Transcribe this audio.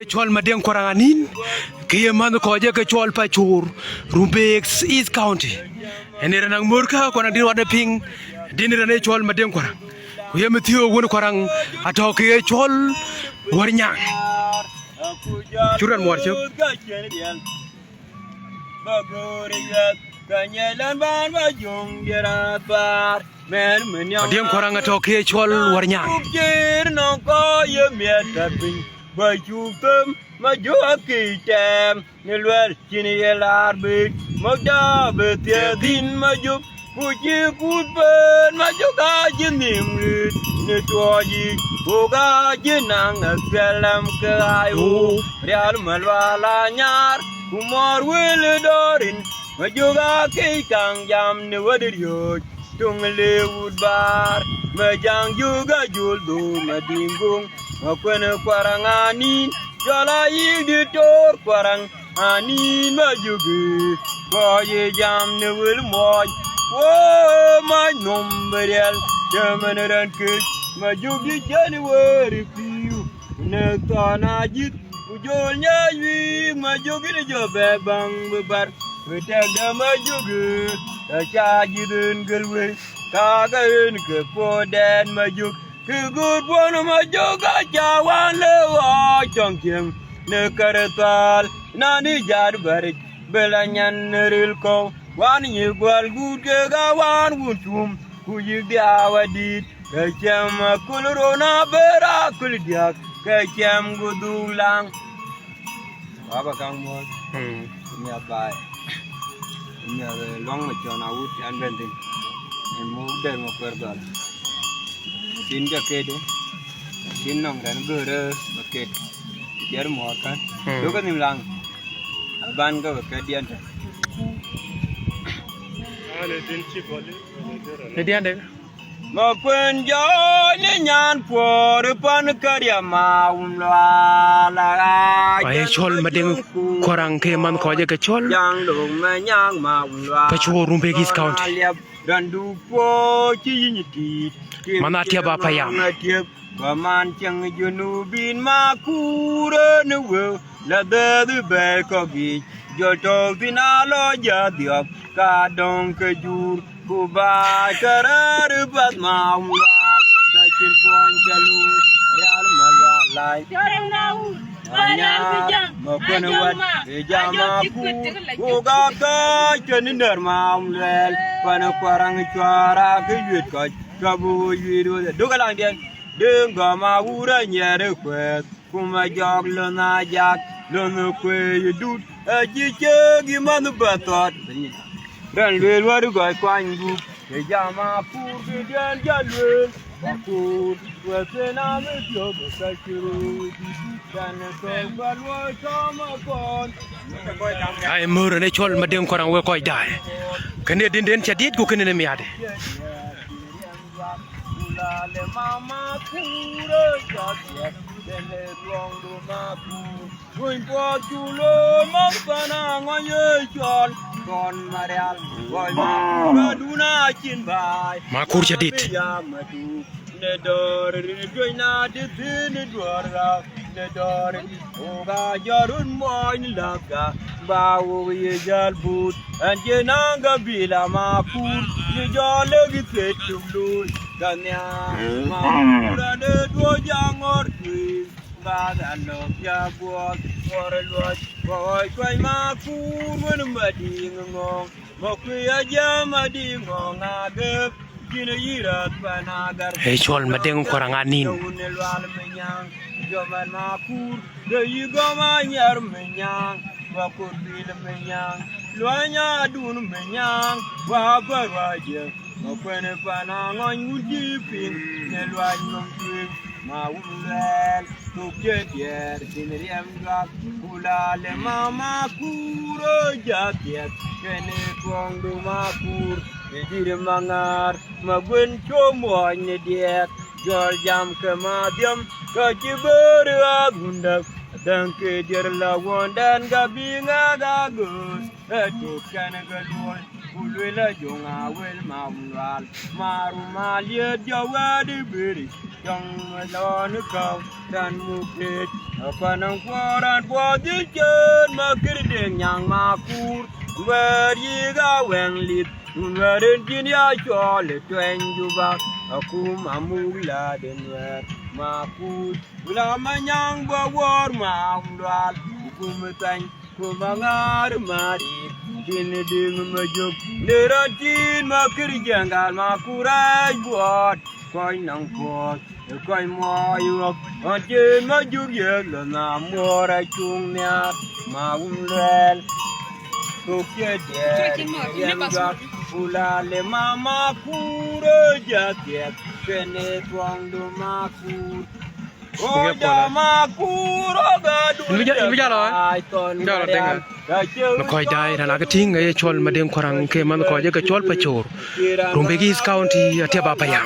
Chol madeng koranganin kiye man ko je ke chol pachur Rubex East County enera nang murka ko na din wada ping dinira ne chol madeng korang ku ye metiyo won korang ato kiye chol warnyang churan mor chuk madeng korang ato kiye chol warnyang mà chú tâm mà chú kỳ chèm như luôn chỉ này là bị mất đa về tiền tin mà giúp cô chia cút bên mà chú cả chỉ niệm luyện như chùa gì cô cả chỉ nàng ở phía làm cái ai u real mà là nhar cô mor will dorin mà chú cả cái càng jam như vậy được tung lê wood bar mà chẳng juga jul du mà điên gung mà quên quarang anin jala yidi tor quarang anin mà jugi có ye jam ne will moy wo ma nom berial jaman ran kis mà jugi january piu ne tana jit ujol nya wi mà jugi ne jobe bang bar wetel ma jugi ta cha jidun gelwe ka ga en ke poden ma jugi cứ good one mà joga chawan lewa chongkiem ne karatal nani jar barik belanyan neril ko wan yigwal good ke gawan wutum ku yigda wadit ke chem kulrona bera kuldiak ke chem gudulang baba kang mo nya bai nya long ma chona ut an bending en mu de mo pergal tin cho kê đấy tin nòng cái nó bừa đơ và kê giờ mỏ cái lúc cái niềm lăng ban cái cái điên đấy cái điên đấy mà quên gió nhẹ nhàng phù được ban cái điểm mà loa là ay chol madeng korang kiye man ko je ke chol yang đồng mà nhang mà loa pachur Rubex East County dan dupo chi nyiti mana tia ba payam Paman chang junubin makura nuwe la de be ko gi jo to finalo ja diop ka dong ke jur ku ba karar bat ma wa ka chin pon chalu real malwa lai ma kun wat e jama ku ga ka chen ner ma lel pan kwarang chwara ke yut ko ka bu yiru do ga lang bien đừng có mà u ra nhà được quẹt cùng mà giọt lên na giặc lên nó quê đút chỉ chơi gì mà nó bật tọt lần luyện qua được gọi quanh bu để ra mà phu cái điên ra luyện phu vừa thế nào mới được cái chữ đàn tôi qua lối cho mà con ay mur ne chol madeng korang we koy dai kene den chadit ku kene ne miade le mama kure jatia dele rongo maku kuin po chulo mangana ngoye chol kon marial boy ma duna chin bai makur chadit ne dor doina de tin dora ne dor oga jarun moin laga bawo ye jalbut anje nanga bila makur ye jole gitetumlu Ganya mamura de dua jangor kui bagan lo ya buat korelot boy koi makur mun madi ngong mokui aja madi ngong agep kini yirat panagar hey chol madeng koranganin Joman makur de yigoma nyar menyang wakur bil menyang luanya dun menyang wa barwaje Okwene pana ngon wuji pin ne lwan nom twin ma wulel to kedier sinriem gak kula le mama kuro jaket kene kondu makur e dire mangar magwen chomo ne diet jol jam kemadiam ka ciber agunda dan kedier la wondan gabinga gagus etu kana galwon Ulwela jonga wel maunwal maru malie jawadi beri trong lo nước cầu đàn mục thịt còn ông qua dưới chân mà cứ đường nhàng mà cút về đi ga quen lịt về đến chín ya cho lệ tuyên du bạc aku mamu la đến về mà cút là mà nhàng qua war mà ông đoạt cũng thành cũng mà ngã mà đi chín đường mà dục để ra chín mà cứ giang gal mà curai buat coi nắng buat coi mò yêu ở trên mà dục về là nam mua ra chung nhát mà lên thuộc chết em gạt pula le mama cura ya tiệt trên tuang do ma cura oh ya ma cura ga du bây giờ rồi tiếng nó coi đây là cái tiếng ấy chol mà đêm khoang cái mà nó coi cái chol phải chور Rumbegis County tiap apa ya